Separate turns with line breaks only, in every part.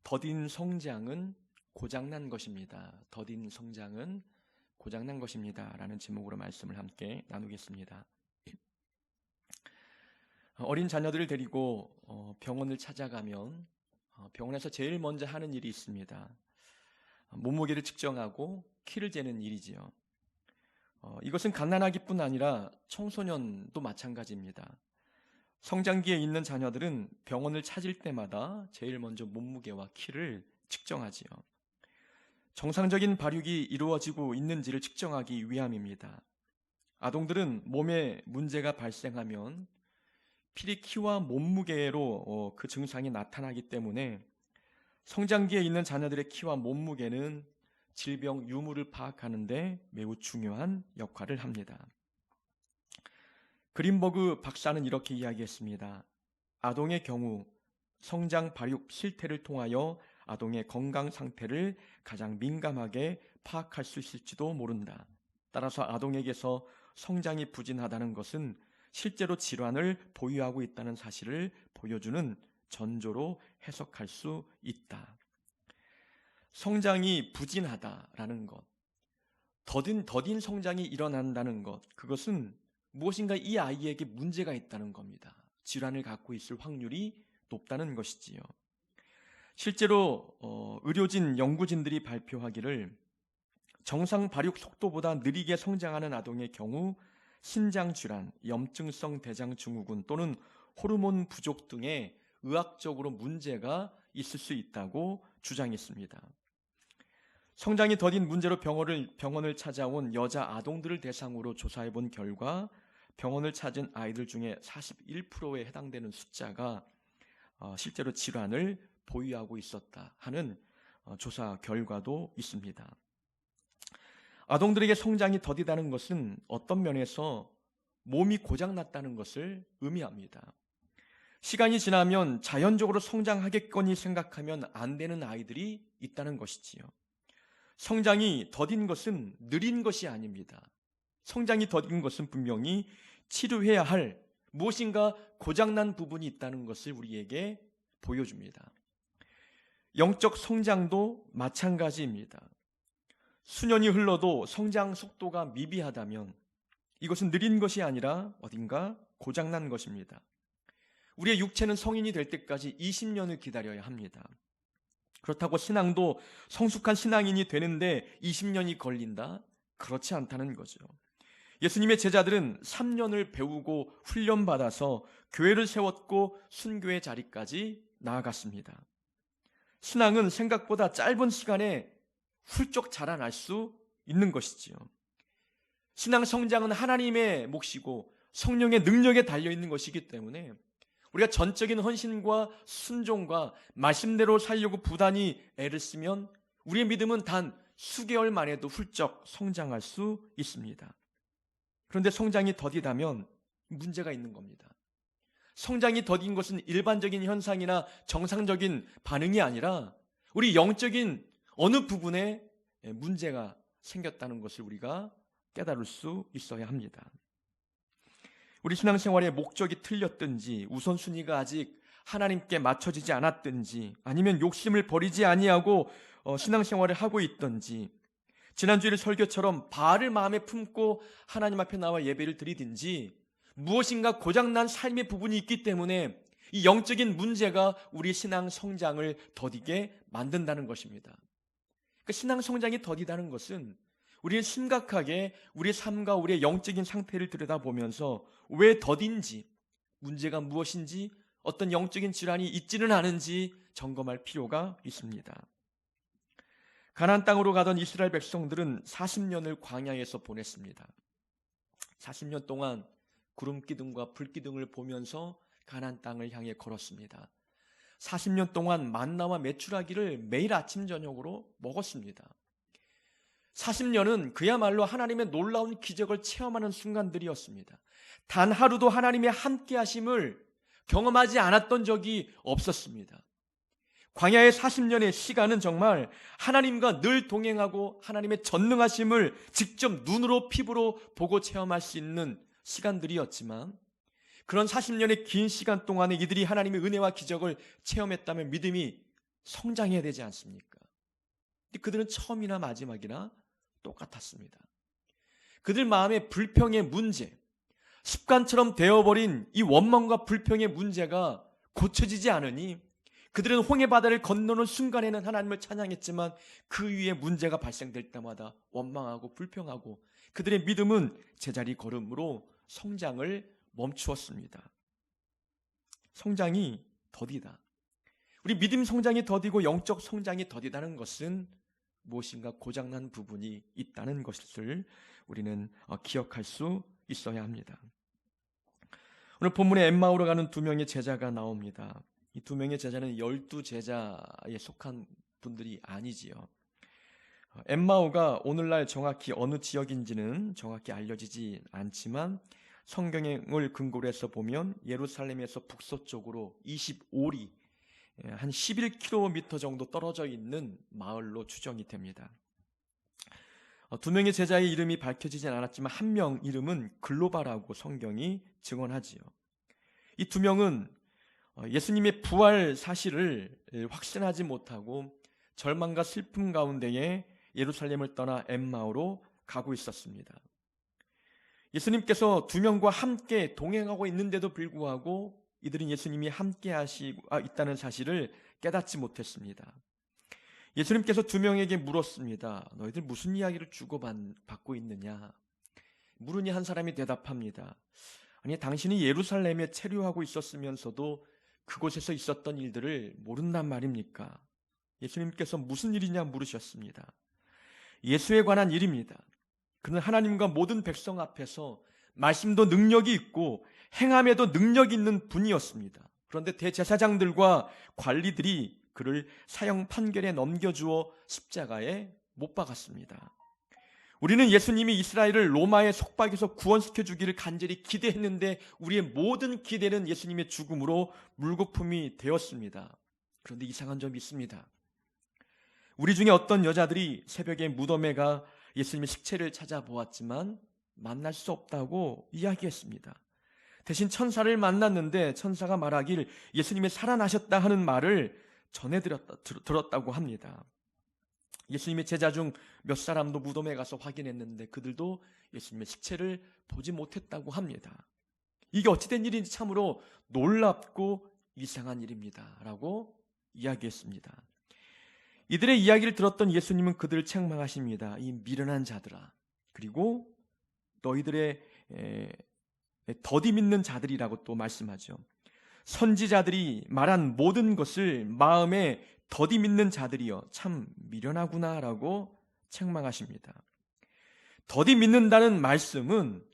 더딘 성장은 고장난 것입니다. 더딘 성장은 고장난 것입니다. 라는 제목으로 말씀을 함께 나누겠습니다. 어린 자녀들을 데리고 병원을 찾아가면 병원에서 제일 먼저 하는 일이 있습니다. 몸무게를 측정하고 키를 재는 일이지요. 이것은 갓난아기뿐 아니라 청소년도 마찬가지입니다. 성장기에 있는 자녀들은 병원을 찾을 때마다 제일 먼저 몸무게와 키를 측정하지요. 정상적인 발육이 이루어지고 있는지를 측정하기 위함입니다. 아동들은 몸에 문제가 발생하면 필히 키와 몸무게로 그 증상이 나타나기 때문에 성장기에 있는 자녀들의 키와 몸무게는 질병 유무를 파악하는 데 매우 중요한 역할을 합니다. 그린버그 박사는 이렇게 이야기했습니다. 아동의 경우 성장 발육 실태를 통하여 아동의 건강 상태를 가장 민감하게 파악할 수 있을지도 모른다. 따라서 아동에게서 성장이 부진하다는 것은 실제로 질환을 보유하고 있다는 사실을 보여주는 전조로 해석할 수 있다. 성장이 부진하다라는 것, 더딘 성장이 일어난다는 것, 그것은 무엇인가 이 아이에게 문제가 있다는 겁니다. 질환을 갖고 있을 확률이 높다는 것이지요. 실제로 의료진, 연구진들이 발표하기를 정상 발육 속도보다 느리게 성장하는 아동의 경우 신장질환, 염증성 대장증후군 또는 호르몬 부족 등의 의학적으로 문제가 있을 수 있다고 주장했습니다. 성장이 더딘 문제로 병원을 찾아온 여자 아동들을 대상으로 조사해 본 결과 병원을 찾은 아이들 중에 41%에 해당되는 숫자가 실제로 질환을 보유하고 있었다 하는 조사 결과도 있습니다. 아동들에게 성장이 더디다는 것은 어떤 면에서 몸이 고장났다는 것을 의미합니다. 시간이 지나면 자연적으로 성장하겠거니 생각하면 안 되는 아이들이 있다는 것이지요. 성장이 더딘 것은 느린 것이 아닙니다. 성장이 더딘 것은 분명히 치료해야 할 무엇인가 고장난 부분이 있다는 것을 우리에게 보여줍니다. 영적 성장도 마찬가지입니다. 수년이 흘러도 성장 속도가 미비하다면 이것은 느린 것이 아니라 어딘가 고장난 것입니다. 우리의 육체는 성인이 될 때까지 20년을 기다려야 합니다. 그렇다고 신앙도 성숙한 신앙인이 되는데 20년이 걸린다? 그렇지 않다는 거죠. 예수님의 제자들은 3년을 배우고 훈련받아서 교회를 세웠고 순교의 자리까지 나아갔습니다. 신앙은 생각보다 짧은 시간에 훌쩍 자라날 수 있는 것이지요. 신앙 성장은 하나님의 몫이고 성령의 능력에 달려있는 것이기 때문에 우리가 전적인 헌신과 순종과 말씀대로 살려고 부단히 애를 쓰면 우리의 믿음은 단 수개월 만에도 훌쩍 성장할 수 있습니다. 그런데 성장이 더디다면 문제가 있는 겁니다. 성장이 더딘 것은 일반적인 현상이나 정상적인 반응이 아니라 우리 영적인 어느 부분에 문제가 생겼다는 것을 우리가 깨달을 수 있어야 합니다. 우리 신앙생활의 목적이 틀렸든지 우선순위가 아직 하나님께 맞춰지지 않았든지 아니면 욕심을 버리지 아니하고 신앙생활을 하고 있든지 지난주일 설교처럼 바알을 마음에 품고 하나님 앞에 나와 예배를 드리든지 무엇인가 고장난 삶의 부분이 있기 때문에 이 영적인 문제가 우리 신앙 성장을 더디게 만든다는 것입니다. 그러니까 신앙 성장이 더디다는 것은 우리는 심각하게 우리의 삶과 우리의 영적인 상태를 들여다보면서 왜 더딘지, 문제가 무엇인지, 어떤 영적인 질환이 있지는 않은지 점검할 필요가 있습니다. 가나안 땅으로 가던 이스라엘 백성들은 40년을 광야에서 보냈습니다. 40년 동안 구름기둥과 불기둥을 보면서 가나안 땅을 향해 걸었습니다. 40년 동안 만나와 메추라기를 매일 아침 저녁으로 먹었습니다. 40년은 그야말로 하나님의 놀라운 기적을 체험하는 순간들이었습니다. 단 하루도 하나님의 함께 하심을 경험하지 않았던 적이 없었습니다. 광야의 40년의 시간은 정말 하나님과 늘 동행하고 하나님의 전능하심을 직접 눈으로 피부로 보고 체험할 수 있는 시간들이었지만 그런 40년의 긴 시간 동안에 이들이 하나님의 은혜와 기적을 체험했다면 믿음이 성장해야 되지 않습니까? 근데 그들은 처음이나 마지막이나 똑같았습니다. 그들 마음의 불평의 문제, 습관처럼 되어버린 이 원망과 불평의 문제가 고쳐지지 않으니 그들은 홍해 바다를 건너는 순간에는 하나님을 찬양했지만 그 위에 문제가 발생될 때마다 원망하고 불평하고 그들의 믿음은 제자리 걸음으로 성장을 멈추었습니다. 성장이 더디다. 우리 믿음 성장이 더디고 영적 성장이 더디다는 것은 무엇인가 고장난 부분이 있다는 것을 우리는 기억할 수 있어야 합니다. 오늘 본문에 엠마오로 가는 두 명의 제자가 나옵니다. 이 두 명의 제자는 12제자에 속한 분들이 아니지요. 엠마오가 오늘날 정확히 어느 지역인지는 정확히 알려지지 않지만 성경을 근거로 해서 보면 예루살렘에서 북서쪽으로 25리 한 11km 정도 떨어져 있는 마을로 추정이 됩니다. 두 명의 제자의 이름이 밝혀지진 않았지만 한 명 이름은 글로바라고 성경이 증언하지요. 이 두 명은 예수님의 부활 사실을 확신하지 못하고 절망과 슬픔 가운데에 예루살렘을 떠나 엠마오로 가고 있었습니다. 예수님께서 두 명과 함께 동행하고 있는데도 불구하고 이들은 예수님이 함께 있다는 사실을 깨닫지 못했습니다. 예수님께서 두 명에게 물었습니다. 너희들 무슨 이야기를 주고받고 있느냐? 물으니 한 사람이 대답합니다. 아니, 당신이 예루살렘에 체류하고 있었으면서도 그곳에서 있었던 일들을 모른단 말입니까? 예수님께서 무슨 일이냐 물으셨습니다. 예수에 관한 일입니다. 그는 하나님과 모든 백성 앞에서 말씀도 능력이 있고 행함에도 능력이 있는 분이었습니다. 그런데 대제사장들과 관리들이 그를 사형 판결에 넘겨주어 십자가에 못 박았습니다. 우리는 예수님이 이스라엘을 로마의 속박에서 구원시켜 주기를 간절히 기대했는데 우리의 모든 기대는 예수님의 죽음으로 물거품이 되었습니다. 그런데 이상한 점이 있습니다. 우리 중에 어떤 여자들이 새벽에 무덤에 가 예수님의 식체를 찾아보았지만 만날 수 없다고 이야기했습니다. 대신 천사를 만났는데 천사가 말하길 예수님이 살아나셨다 하는 말을 들었다고 합니다. 예수님의 제자 중 몇 사람도 무덤에 가서 확인했는데 그들도 예수님의 식체를 보지 못했다고 합니다. 이게 어찌된 일인지 참으로 놀랍고 이상한 일입니다 라고 이야기했습니다. 이들의 이야기를 들었던 예수님은 그들을 책망하십니다. 이 미련한 자들아, 그리고 너희들의 더디 믿는 자들이라고 또 말씀하죠. 선지자들이 말한 모든 것을 마음에 더디 믿는 자들이여 참 미련하구나 라고 책망하십니다. 더디 믿는다는 말씀은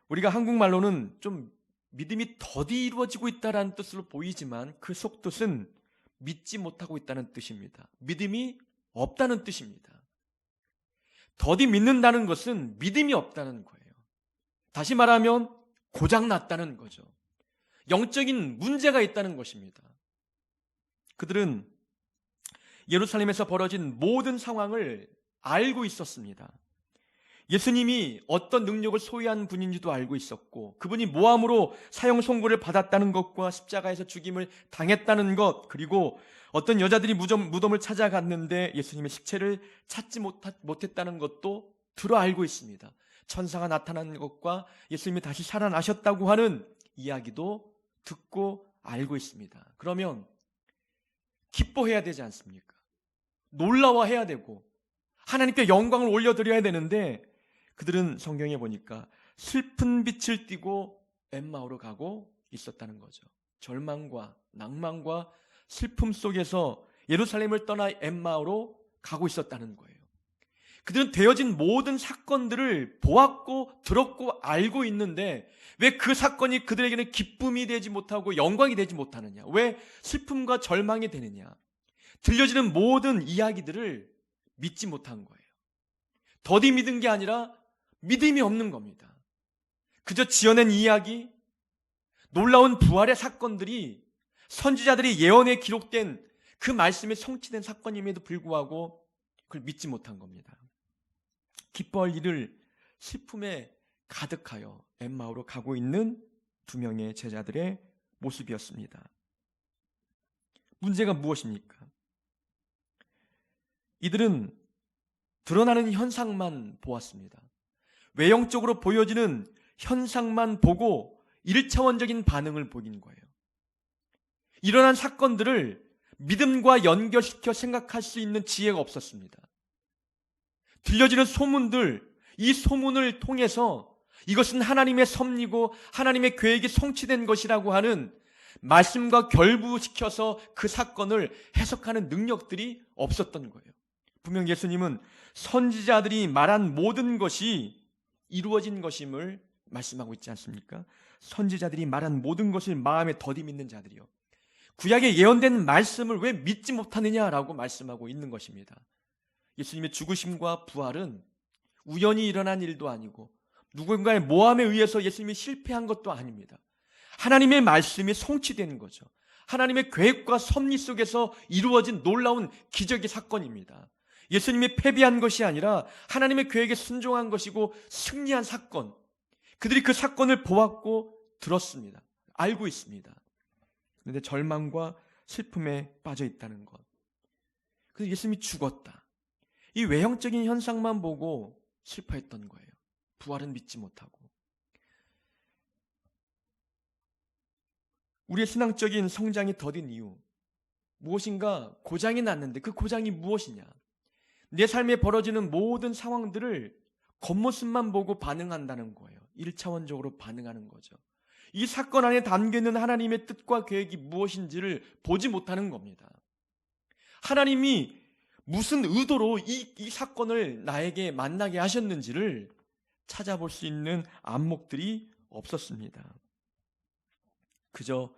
우리가 한국말로는 좀 믿음이 더디 이루어지고 있다는 뜻으로 보이지만 그 속뜻은 믿지 못하고 있다는 뜻입니다. 믿음이 없다는 뜻입니다. 더디 믿는다는 것은 믿음이 없다는 거예요. 다시 말하면 고장났다는 거죠. 영적인 문제가 있다는 것입니다. 그들은 예루살렘에서 벌어진 모든 상황을 알고 있었습니다. 예수님이 어떤 능력을 소유한 분인지도 알고 있었고 그분이 모함으로 사형 선고를 받았다는 것과 십자가에서 죽임을 당했다는 것, 그리고 어떤 여자들이 무덤을 찾아갔는데 예수님의 식체를 찾지 못했다는 것도 들어 알고 있습니다. 천사가 나타난 것과 예수님이 다시 살아나셨다고 하는 이야기도 듣고 알고 있습니다. 그러면 기뻐해야 되지 않습니까? 놀라워해야 되고 하나님께 영광을 올려드려야 되는데 그들은 성경에 보니까 슬픈 빛을 띠고 엠마오로 가고 있었다는 거죠. 절망과 낭만과 슬픔 속에서 예루살렘을 떠나 엠마오로 가고 있었다는 거예요. 그들은 되어진 모든 사건들을 보았고 들었고 알고 있는데 왜 그 사건이 그들에게는 기쁨이 되지 못하고 영광이 되지 못하느냐? 왜 슬픔과 절망이 되느냐? 들려지는 모든 이야기들을 믿지 못한 거예요. 더디 믿은 게 아니라 믿음이 없는 겁니다. 그저 지어낸 이야기, 놀라운 부활의 사건들이 선지자들이 예언에 기록된 그 말씀에 성취된 사건임에도 불구하고 그걸 믿지 못한 겁니다. 기뻐할 일을 슬픔에 가득하여 엠마오로 가고 있는 두 명의 제자들의 모습이었습니다. 문제가 무엇입니까? 이들은 드러나는 현상만 보았습니다. 외형적으로 보여지는 현상만 보고 1차원적인 반응을 보인 거예요. 일어난 사건들을 믿음과 연결시켜 생각할 수 있는 지혜가 없었습니다. 들려지는 소문들, 이 소문을 통해서 이것은 하나님의 섭리고 하나님의 계획이 성취된 것이라고 하는 말씀과 결부시켜서 그 사건을 해석하는 능력들이 없었던 거예요. 분명 예수님은 선지자들이 말한 모든 것이 이루어진 것임을 말씀하고 있지 않습니까? 선지자들이 말한 모든 것을 마음에 더디 믿는 자들이요, 구약에 예언된 말씀을 왜 믿지 못하느냐라고 말씀하고 있는 것입니다. 예수님의 죽으심과 부활은 우연히 일어난 일도 아니고 누군가의 모함에 의해서 예수님이 실패한 것도 아닙니다. 하나님의 말씀이 성취된 거죠. 하나님의 계획과 섭리 속에서 이루어진 놀라운 기적의 사건입니다. 예수님이 패배한 것이 아니라 하나님의 계획에 순종한 것이고 승리한 사건. 그들이 그 사건을 보았고 들었습니다. 알고 있습니다. 그런데 절망과 슬픔에 빠져 있다는 것. 그래서 예수님이 죽었다, 이 외형적인 현상만 보고 슬퍼했던 거예요. 부활은 믿지 못하고. 우리의 신앙적인 성장이 더딘 이유, 무엇인가 고장이 났는데 그 고장이 무엇이냐? 내 삶에 벌어지는 모든 상황들을 겉모습만 보고 반응한다는 거예요. 1차원적으로 반응하는 거죠. 이 사건 안에 담겨있는 하나님의 뜻과 계획이 무엇인지를 보지 못하는 겁니다. 하나님이 무슨 의도로 이 사건을 나에게 만나게 하셨는지를 찾아볼 수 있는 안목들이 없었습니다. 그저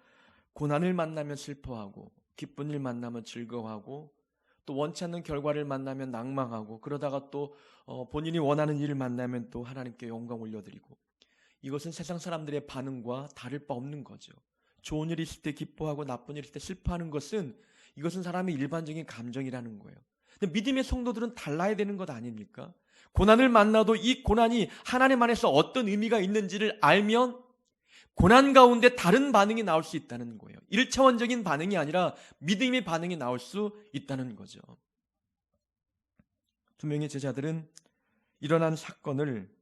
고난을 만나면 슬퍼하고 기쁜 일 만나면 즐거워하고 또 원치 않는 결과를 만나면 낭망하고, 그러다가 또 본인이 원하는 일을 만나면 또 하나님께 영광 올려드리고, 이것은 세상 사람들의 반응과 다를 바 없는 거죠. 좋은 일이 있을 때 기뻐하고 나쁜 일이 있을 때 슬퍼하는 것은, 이것은 사람의 일반적인 감정이라는 거예요. 근데 믿음의 성도들은 달라야 되는 것 아닙니까? 고난을 만나도 이 고난이 하나님 안에서 어떤 의미가 있는지를 알면 고난 가운데 다른 반응이 나올 수 있다는 거예요. 1차원적인 반응이 아니라 믿음의 반응이 나올 수 있다는 거죠. 두 명의 제자들은 일어난 사건을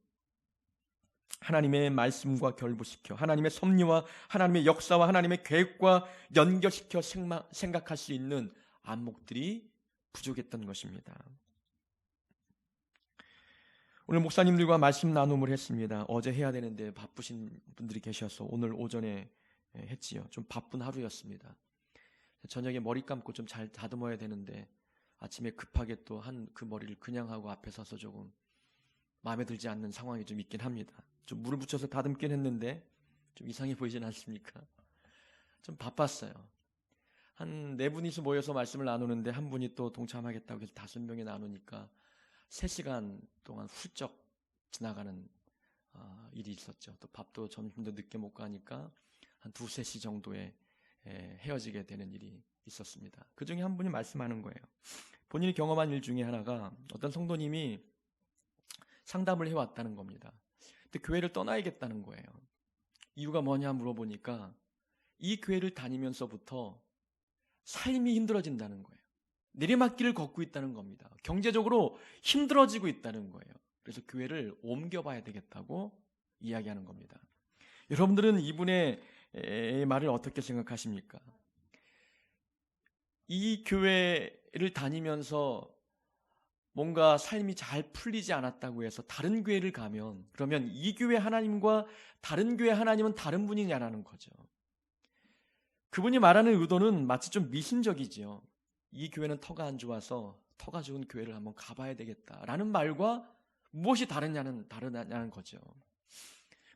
하나님의 말씀과 결부시켜 하나님의 섭리와 하나님의 역사와 하나님의 계획과 연결시켜 생각할 수 있는 안목들이 부족했던 것입니다. 오늘 목사님들과 말씀 나눔을 했습니다. 어제 해야 되는데 바쁘신 분들이 계셔서 오늘 오전에 했지요. 좀 바쁜 하루였습니다. 저녁에 머리 감고 좀 잘 다듬어야 되는데 아침에 급하게 또 그 머리를 그냥 하고 앞에 서서 조금 마음에 들지 않는 상황이 좀 있긴 합니다. 좀 물을 붙여서 다듬긴 했는데 좀 이상해 보이진 않습니까? 좀 바빴어요. 한 4분이서 모여서 말씀을 나누는데 한 분이 또 동참하겠다고 해서 5명이 나누니까 3시간 동안 훌쩍 지나가는 일이 있었죠. 또 밥도 점심도 늦게 먹고 하니까 한 2-3시 정도에 헤어지게 되는 일이 있었습니다. 그 중에 한 분이 말씀하는 거예요. 본인이 경험한 일 중에 하나가 어떤 성도님이 상담을 해왔다는 겁니다. 근데 교회를 떠나야겠다는 거예요. 이유가 뭐냐 물어보니까 이 교회를 다니면서부터 삶이 힘들어진다는 거예요. 내리막길을 걷고 있다는 겁니다. 경제적으로 힘들어지고 있다는 거예요. 그래서 교회를 옮겨봐야 되겠다고 이야기하는 겁니다. 여러분들은 이분의 말을 어떻게 생각하십니까? 이 교회를 다니면서 뭔가 삶이 잘 풀리지 않았다고 해서 다른 교회를 가면, 그러면 이 교회 하나님과 다른 교회 하나님은 다른 분이냐라는 거죠. 그분이 말하는 의도는 마치 좀 미심적이지요. 이 교회는 터가 안 좋아서 터가 좋은 교회를 한번 가봐야 되겠다라는 말과 무엇이 다르냐는 거죠.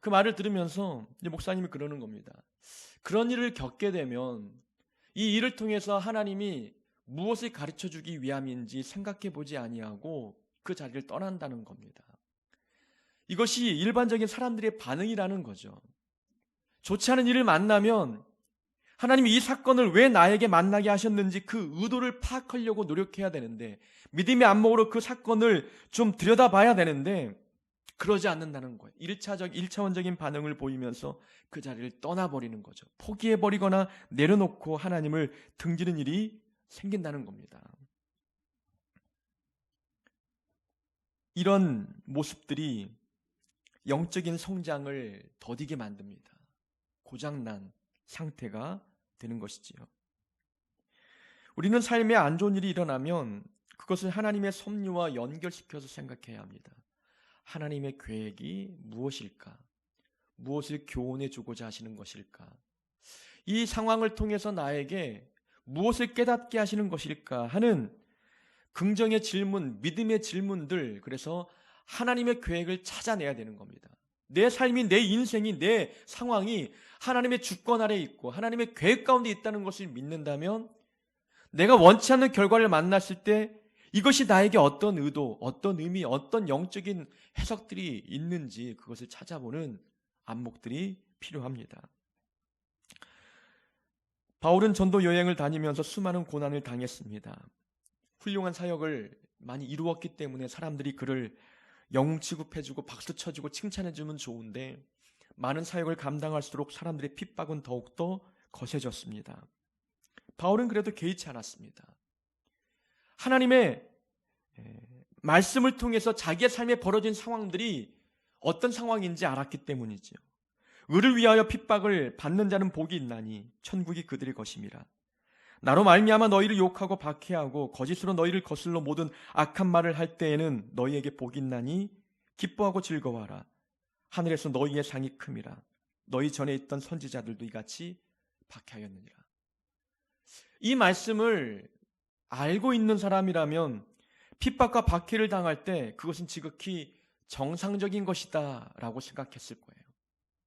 그 말을 들으면서 이제 목사님이 그러는 겁니다. 그런 일을 겪게 되면 이 일을 통해서 하나님이 무엇을 가르쳐주기 위함인지 생각해보지 아니하고 그 자리를 떠난다는 겁니다. 이것이 일반적인 사람들의 반응이라는 거죠. 좋지 않은 일을 만나면 하나님이 이 사건을 왜 나에게 만나게 하셨는지 그 의도를 파악하려고 노력해야 되는데, 믿음의 안목으로 그 사건을 좀 들여다봐야 되는데 그러지 않는다는 거예요. 1차원적인 반응을 보이면서 그 자리를 떠나버리는 거죠. 포기해버리거나 내려놓고 하나님을 등지는 일이 생긴다는 겁니다. 이런 모습들이 영적인 성장을 더디게 만듭니다. 고장난 상태가 되는 것이지요. 우리는 삶에 안 좋은 일이 일어나면 그것을 하나님의 섭리와 연결시켜서 생각해야 합니다. 하나님의 계획이 무엇일까? 무엇을 교훈해 주고자 하시는 것일까? 이 상황을 통해서 나에게 무엇을 깨닫게 하시는 것일까 하는 긍정의 질문, 믿음의 질문들, 그래서 하나님의 계획을 찾아내야 되는 겁니다. 내 삶이, 내 인생이, 내 상황이 하나님의 주권 아래에 있고 하나님의 계획 가운데 있다는 것을 믿는다면 내가 원치 않는 결과를 만났을 때 이것이 나에게 어떤 의도, 어떤 의미, 어떤 영적인 해석들이 있는지 그것을 찾아보는 안목들이 필요합니다. 바울은 전도 여행을 다니면서 수많은 고난을 당했습니다. 훌륭한 사역을 많이 이루었기 때문에 사람들이 그를 영웅 취급해주고 박수 쳐주고 칭찬해주면 좋은데 많은 사역을 감당할수록 사람들의 핍박은 더욱더 거세졌습니다. 바울은 그래도 개의치 않았습니다. 하나님의 말씀을 통해서 자기의 삶에 벌어진 상황들이 어떤 상황인지 알았기 때문이죠. 의를 위하여 핍박을 받는 자는 복이 있나니 천국이 그들의 것임이라. 나로 말미암아 너희를 욕하고 박해하고 거짓으로 너희를 거슬러 모든 악한 말을 할 때에는 너희에게 복이 있나니 기뻐하고 즐거워하라. 하늘에서 너희의 상이 큼이라. 너희 전에 있던 선지자들도 이같이 박해하였느니라. 이 말씀을 알고 있는 사람이라면 핍박과 박해를 당할 때 그것은 지극히 정상적인 것이다 라고 생각했을 거예요.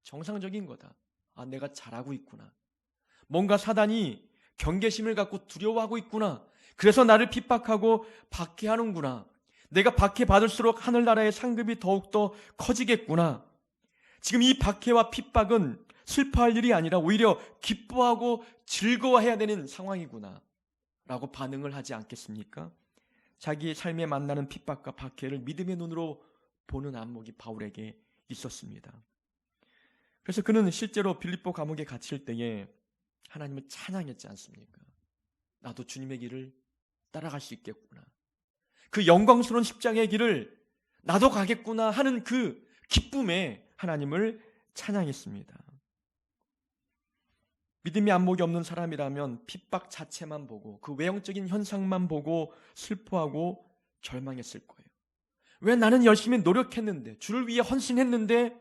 정상적인 거다. 아, 내가 잘하고 있구나. 뭔가 사단이 경계심을 갖고 두려워하고 있구나. 그래서 나를 핍박하고 박해하는구나. 내가 박해받을수록 하늘나라의 상급이 더욱더 커지겠구나. 지금 이 박해와 핍박은 슬퍼할 일이 아니라 오히려 기뻐하고 즐거워해야 되는 상황이구나 라고 반응을 하지 않겠습니까? 자기의 삶에 만나는 핍박과 박해를 믿음의 눈으로 보는 안목이 바울에게 있었습니다. 그래서 그는 실제로 빌립보 감옥에 갇힐 때에 하나님을 찬양했지 않습니까? 나도 주님의 길을 따라갈 수 있겠구나. 그 영광스러운 십자가의 길을 나도 가겠구나 하는 그 기쁨에 하나님을 찬양했습니다. 믿음의 안목이 없는 사람이라면 핍박 자체만 보고 그 외형적인 현상만 보고 슬퍼하고 절망했을 거예요. 왜 나는 열심히 노력했는데 주를 위해 헌신했는데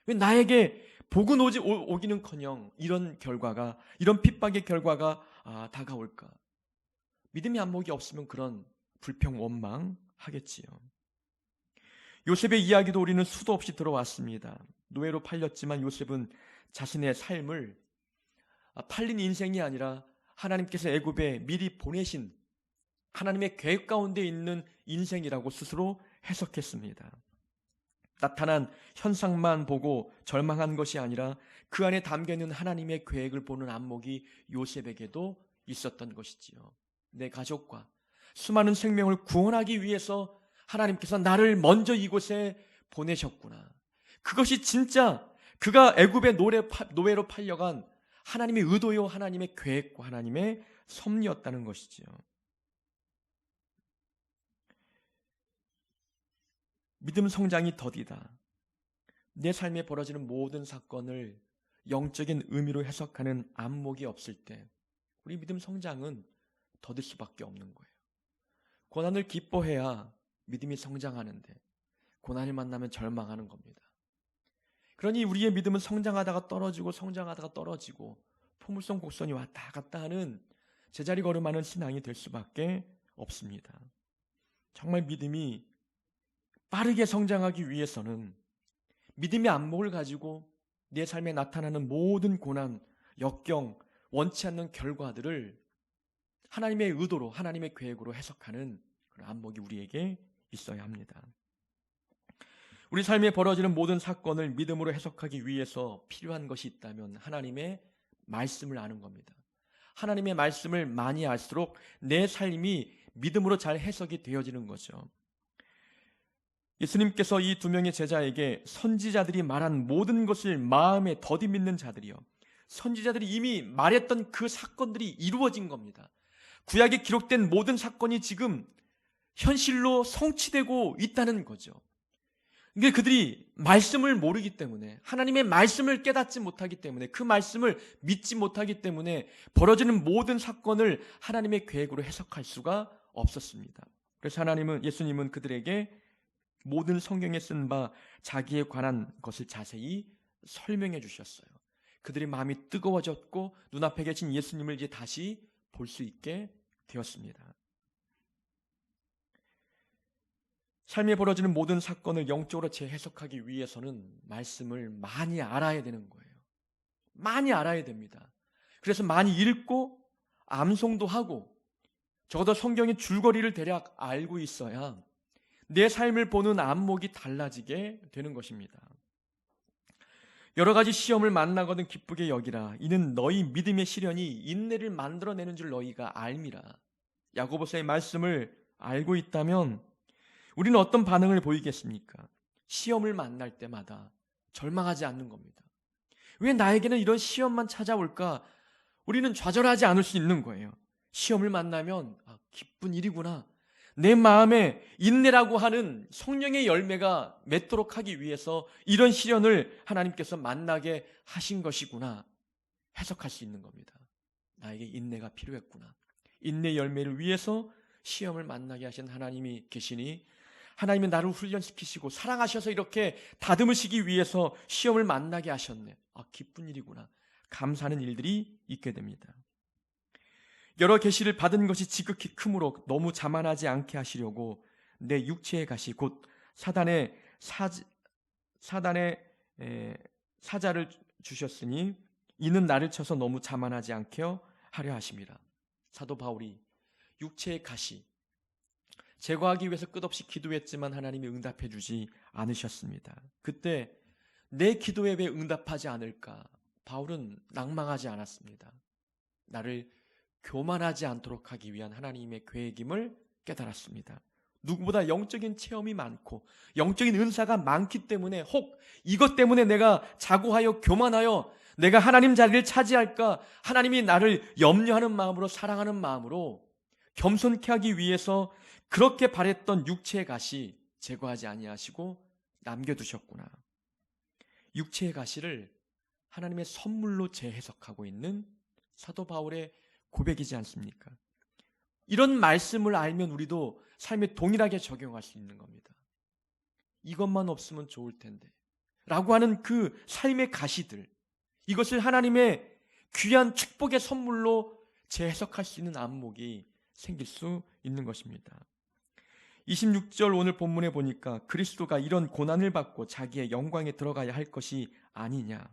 왜 나에게 복은 오기는커녕 이런 결과가, 이런 핍박의 결과가 다가올까? 믿음의 안목이 없으면 그런 불평 원망하겠지요. 요셉의 이야기도 우리는 수도 없이 들어왔습니다. 노예로 팔렸지만 요셉은 자신의 삶을 팔린 인생이 아니라 하나님께서 애굽에 미리 보내신 하나님의 계획 가운데 있는 인생이라고 스스로 해석했습니다. 나타난 현상만 보고 절망한 것이 아니라 그 안에 담겨있는 하나님의 계획을 보는 안목이 요셉에게도 있었던 것이지요. 내 가족과 수많은 생명을 구원하기 위해서 하나님께서 나를 먼저 이곳에 보내셨구나. 그것이 진짜 그가 애굽의 노예로 팔려간 하나님의 의도요, 하나님의 계획과 하나님의 섭리였다는 것이지요. 믿음 성장이 더디다. 내 삶에 벌어지는 모든 사건을 영적인 의미로 해석하는 안목이 없을 때 우리 믿음 성장은 더딜 수밖에 없는 거예요. 고난을 기뻐해야 믿음이 성장하는데 고난을 만나면 절망하는 겁니다. 그러니 우리의 믿음은 성장하다가 떨어지고 성장하다가 떨어지고 포물선 곡선이 왔다 갔다 하는 제자리 걸음하는 신앙이 될 수밖에 없습니다. 정말 믿음이 빠르게 성장하기 위해서는 믿음의 안목을 가지고 내 삶에 나타나는 모든 고난, 역경, 원치 않는 결과들을 하나님의 의도로, 하나님의 계획으로 해석하는 그런 안목이 우리에게 있어야 합니다. 우리 삶에 벌어지는 모든 사건을 믿음으로 해석하기 위해서 필요한 것이 있다면 하나님의 말씀을 아는 겁니다. 하나님의 말씀을 많이 알수록 내 삶이 믿음으로 잘 해석이 되어지는 거죠. 예수님께서 이 두 명의 제자에게 선지자들이 말한 모든 것을 마음에 더디 믿는 자들이요. 선지자들이 이미 말했던 그 사건들이 이루어진 겁니다. 구약에 기록된 모든 사건이 지금 현실로 성취되고 있다는 거죠. 근데 그들이 말씀을 모르기 때문에, 하나님의 말씀을 깨닫지 못하기 때문에, 그 말씀을 믿지 못하기 때문에 벌어지는 모든 사건을 하나님의 계획으로 해석할 수가 없었습니다. 그래서 예수님은 그들에게 모든 성경에 쓴 바 자기에 관한 것을 자세히 설명해 주셨어요. 그들의 마음이 뜨거워졌고 눈앞에 계신 예수님을 이제 다시 볼 수 있게 되었습니다. 삶에 벌어지는 모든 사건을 영적으로 재해석하기 위해서는 말씀을 많이 알아야 되는 거예요. 많이 알아야 됩니다. 그래서 많이 읽고 암송도 하고 적어도 성경의 줄거리를 대략 알고 있어야 내 삶을 보는 안목이 달라지게 되는 것입니다. 여러 가지 시험을 만나거든 기쁘게 여기라. 이는 너희 믿음의 시련이 인내를 만들어내는 줄 너희가 알미라. 야고보서의 말씀을 알고 있다면 우리는 어떤 반응을 보이겠습니까? 시험을 만날 때마다 절망하지 않는 겁니다. 왜 나에게는 이런 시험만 찾아올까? 우리는 좌절하지 않을 수 있는 거예요. 시험을 만나면 기쁜 일이구나. 내 마음에 인내라고 하는 성령의 열매가 맺도록 하기 위해서 이런 시련을 하나님께서 만나게 하신 것이구나. 해석할 수 있는 겁니다. 나에게 인내가 필요했구나. 인내 열매를 위해서 시험을 만나게 하신 하나님이 계시니 하나님이 나를 훈련시키시고 사랑하셔서 이렇게 다듬으시기 위해서 시험을 만나게 하셨네. 기쁜 일이구나. 감사하는 일들이 있게 됩니다. 여러 계시를 받은 것이 지극히 크므로 너무 자만하지 않게 하시려고 내 육체의 가시 곧 사단의 사자를 주셨으니 이는 나를 쳐서 너무 자만하지 않게 하려 하심이라. 사도 바울이 육체의 가시 제거하기 위해서 끝없이 기도했지만 하나님이 응답해 주지 않으셨습니다. 그때 내 기도에 왜 응답하지 않을까? 바울은 낭망하지 않았습니다. 나를 교만하지 않도록 하기 위한 하나님의 계획임을 깨달았습니다. 누구보다 영적인 체험이 많고 영적인 은사가 많기 때문에 혹 이것 때문에 내가 자고하여 교만하여 내가 하나님 자리를 차지할까? 하나님이 나를 염려하는 마음으로 사랑하는 마음으로 겸손케 하기 위해서 그렇게 바랬던 육체의 가시 제거하지 아니하시고 남겨두셨구나. 육체의 가시를 하나님의 선물로 재해석하고 있는 사도 바울의 고백이지 않습니까? 이런 말씀을 알면 우리도 삶에 동일하게 적용할 수 있는 겁니다. 이것만 없으면 좋을 텐데 라고 하는 그 삶의 가시들, 이것을 하나님의 귀한 축복의 선물로 재해석할 수 있는 안목이 생길 수 있는 것입니다. 26절 오늘 본문에 보니까 그리스도가 이런 고난을 받고 자기의 영광에 들어가야 할 것이 아니냐.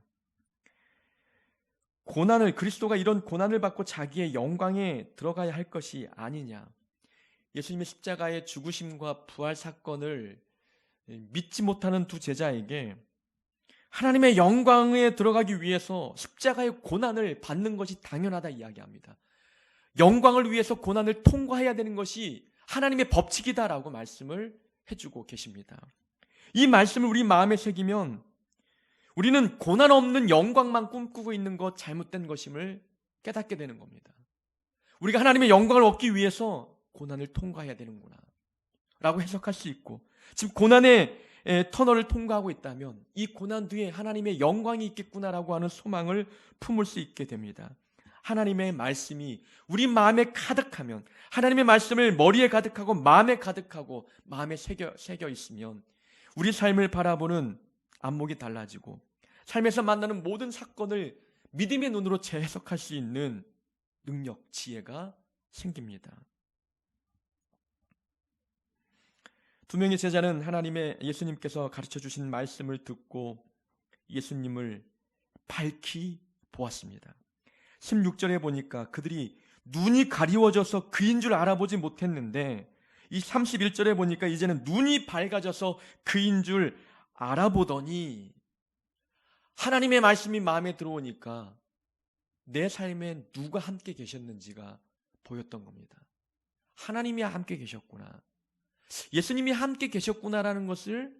그리스도가 이런 고난을 받고 자기의 영광에 들어가야 할 것이 아니냐. 예수님의 십자가의 죽으심과 부활 사건을 믿지 못하는 두 제자에게 하나님의 영광에 들어가기 위해서 십자가의 고난을 받는 것이 당연하다 이야기합니다. 영광을 위해서 고난을 통과해야 되는 것이 하나님의 법칙이다라고 말씀을 해주고 계십니다. 이 말씀을 우리 마음에 새기면 우리는 고난 없는 영광만 꿈꾸고 있는 것 잘못된 것임을 깨닫게 되는 겁니다. 우리가 하나님의 영광을 얻기 위해서 고난을 통과해야 되는구나 라고 해석할 수 있고, 지금 고난의 터널을 통과하고 있다면 이 고난 뒤에 하나님의 영광이 있겠구나라고 하는 소망을 품을 수 있게 됩니다. 하나님의 말씀이 우리 마음에 가득하면, 하나님의 말씀을 머리에 가득하고 마음에 가득하고 마음에 새겨 있으면 우리 삶을 바라보는 안목이 달라지고 삶에서 만나는 모든 사건을 믿음의 눈으로 재해석할 수 있는 능력, 지혜가 생깁니다. 두 명의 제자는 예수님께서 가르쳐 주신 말씀을 듣고 예수님을 밝히 보았습니다. 16절에 보니까 그들이 눈이 가리워져서 그인 줄 알아보지 못했는데, 이 31절에 보니까 이제는 눈이 밝아져서 그인 줄 알아보더니, 하나님의 말씀이 마음에 들어오니까 내 삶에 누가 함께 계셨는지가 보였던 겁니다. 하나님이 함께 계셨구나, 예수님이 함께 계셨구나라는 것을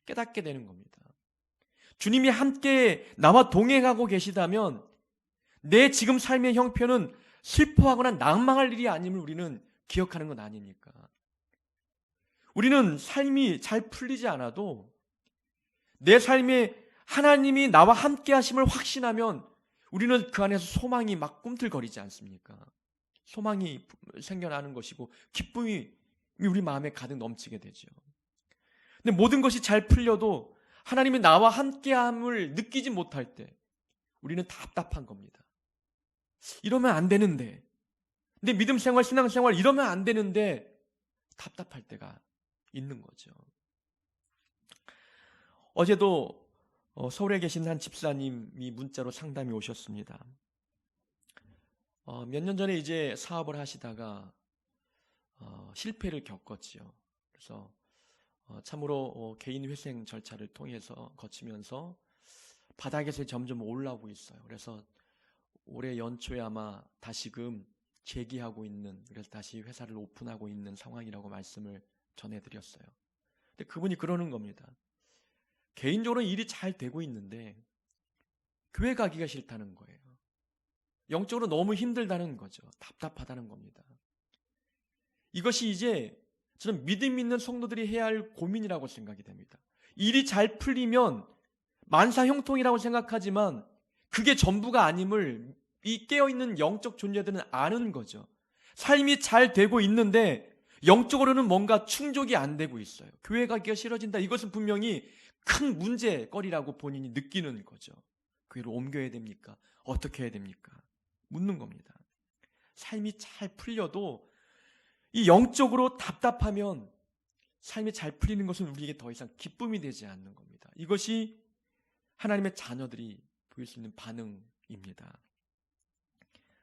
깨닫게 되는 겁니다. 주님이 함께 나와 동행하고 계시다면 내 지금 삶의 형편은 슬퍼하거나 낭망할 일이 아님을 우리는 기억하는 건 아닙니까? 우리는 삶이 잘 풀리지 않아도 내 삶에 하나님이 나와 함께 하심을 확신하면 우리는 그 안에서 소망이 막 꿈틀거리지 않습니까? 소망이 생겨나는 것이고 기쁨이 우리 마음에 가득 넘치게 되죠. 근데 모든 것이 잘 풀려도 하나님이 나와 함께함을 느끼지 못할 때 우리는 답답한 겁니다. 이러면 안 되는데, 내 믿음 생활, 신앙 생활 이러면 안 되는데 답답할 때가 있는 거죠. 어제도 서울에 계신 한 집사님이 문자로 상담이 오셨습니다. 몇 년 전에 이제 사업을 하시다가 실패를 겪었지요. 그래서 참으로 개인 회생 절차를 통해서 거치면서 바닥에서 점점 올라오고 있어요. 그래서 올해 연초에 아마 다시금 재기하고 있는, 그래서 다시 회사를 오픈하고 있는 상황이라고 말씀을 전해드렸어요. 근데 그분이 그러는 겁니다. 개인적으로 일이 잘 되고 있는데 교회 가기가 싫다는 거예요. 영적으로 너무 힘들다는 거죠. 답답하다는 겁니다. 이것이 이제 저는 믿음 있는 성도들이 해야 할 고민이라고 생각이 됩니다. 일이 잘 풀리면 만사형통이라고 생각하지만 그게 전부가 아님을 이 깨어있는 영적 존재들은 아는 거죠. 삶이 잘 되고 있는데 영적으로는 뭔가 충족이 안 되고 있어요. 교회 가기가 싫어진다. 이것은 분명히 큰 문제거리라고 본인이 느끼는 거죠. 교회로 옮겨야 됩니까? 어떻게 해야 됩니까? 묻는 겁니다. 삶이 잘 풀려도 이 영적으로 답답하면 삶이 잘 풀리는 것은 우리에게 더 이상 기쁨이 되지 않는 겁니다. 이것이 하나님의 자녀들이 보일 수 있는 반응입니다.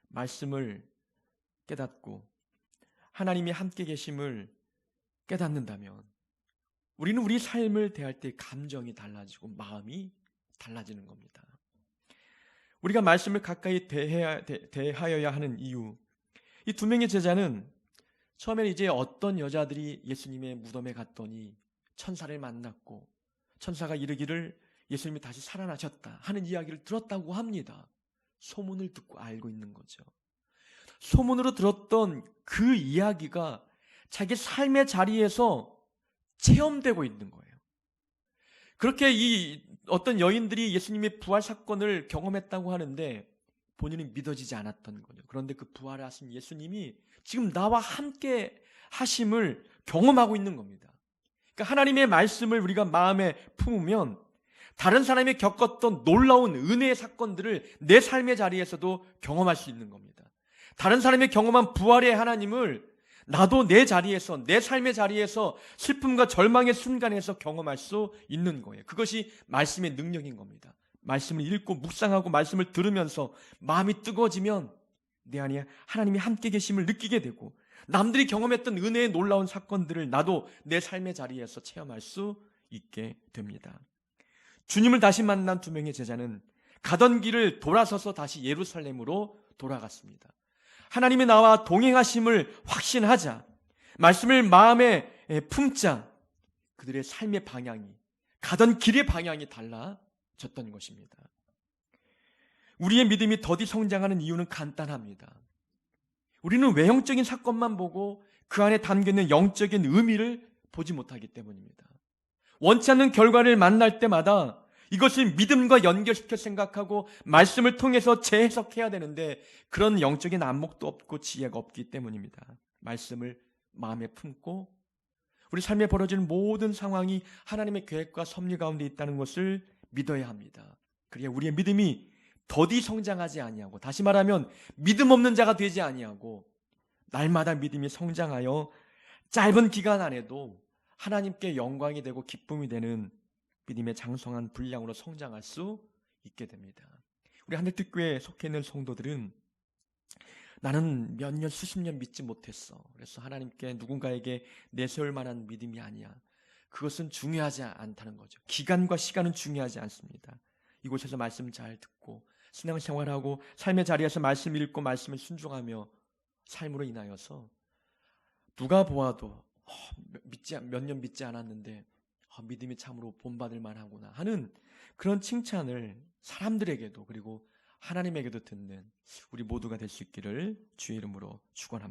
말씀을 깨닫고 하나님이 함께 계심을 깨닫는다면 우리는 우리 삶을 대할 때 감정이 달라지고 마음이 달라지는 겁니다. 우리가 말씀을 가까이 대하여야 하는 이유, 이 두 명의 제자는 처음에는 이제 어떤 여자들이 예수님의 무덤에 갔더니 천사를 만났고 천사가 이르기를 예수님이 다시 살아나셨다 하는 이야기를 들었다고 합니다. 소문을 듣고 알고 있는 거죠. 소문으로 들었던 그 이야기가 자기 삶의 자리에서 체험되고 있는 거예요. 그렇게 이 어떤 여인들이 예수님의 부활 사건을 경험했다고 하는데 본인은 믿어지지 않았던 거죠. 그런데 그 부활하신 예수님이 지금 나와 함께 하심을 경험하고 있는 겁니다. 그러니까 하나님의 말씀을 우리가 마음에 품으면 다른 사람이 겪었던 놀라운 은혜의 사건들을 내 삶의 자리에서도 경험할 수 있는 겁니다. 다른 사람이 경험한 부활의 하나님을 나도 내 자리에서, 내 삶의 자리에서 슬픔과 절망의 순간에서 경험할 수 있는 거예요. 그것이 말씀의 능력인 겁니다. 말씀을 읽고 묵상하고 말씀을 들으면서 마음이 뜨거워지면 내 안에 하나님이 함께 계심을 느끼게 되고 남들이 경험했던 은혜의 놀라운 사건들을 나도 내 삶의 자리에서 체험할 수 있게 됩니다. 주님을 다시 만난 두 명의 제자는 가던 길을 돌아서서 다시 예루살렘으로 돌아갔습니다. 하나님이 나와 동행하심을 확신하자, 말씀을 마음에 품자, 그들의 삶의 방향이, 가던 길의 방향이 달라졌던 것입니다. 우리의 믿음이 더디 성장하는 이유는 간단합니다. 우리는 외형적인 사건만 보고 그 안에 담겨있는 영적인 의미를 보지 못하기 때문입니다. 원치 않는 결과를 만날 때마다 이것을 믿음과 연결시켜 생각하고 말씀을 통해서 재해석해야 되는데 그런 영적인 안목도 없고 지혜가 없기 때문입니다. 말씀을 마음에 품고 우리 삶에 벌어지는 모든 상황이 하나님의 계획과 섭리 가운데 있다는 것을 믿어야 합니다. 그래야 우리의 믿음이 더디 성장하지 아니하고, 다시 말하면 믿음 없는 자가 되지 아니하고 날마다 믿음이 성장하여 짧은 기간 안에도 하나님께 영광이 되고 기쁨이 되는 믿음의 장성한 분량으로 성장할 수 있게 됩니다. 우리 하늘빛교회에 속해 있는 성도들은 나는 몇 년, 수십 년 믿지 못했어. 그래서 하나님께 누군가에게 내세울 만한 믿음이 아니야. 그것은 중요하지 않다는 거죠. 기간과 시간은 중요하지 않습니다. 이곳에서 말씀 잘 듣고 신앙생활하고 삶의 자리에서 말씀 읽고 말씀을 순종하며 삶으로 인하여서 누가 보아도 몇 년 믿지 않았는데 믿음이 참으로 본받을 만하구나 하는 그런 칭찬을 사람들에게도 그리고 하나님에게도 듣는 우리 모두가 될 수 있기를 주의 이름으로 축원합니다.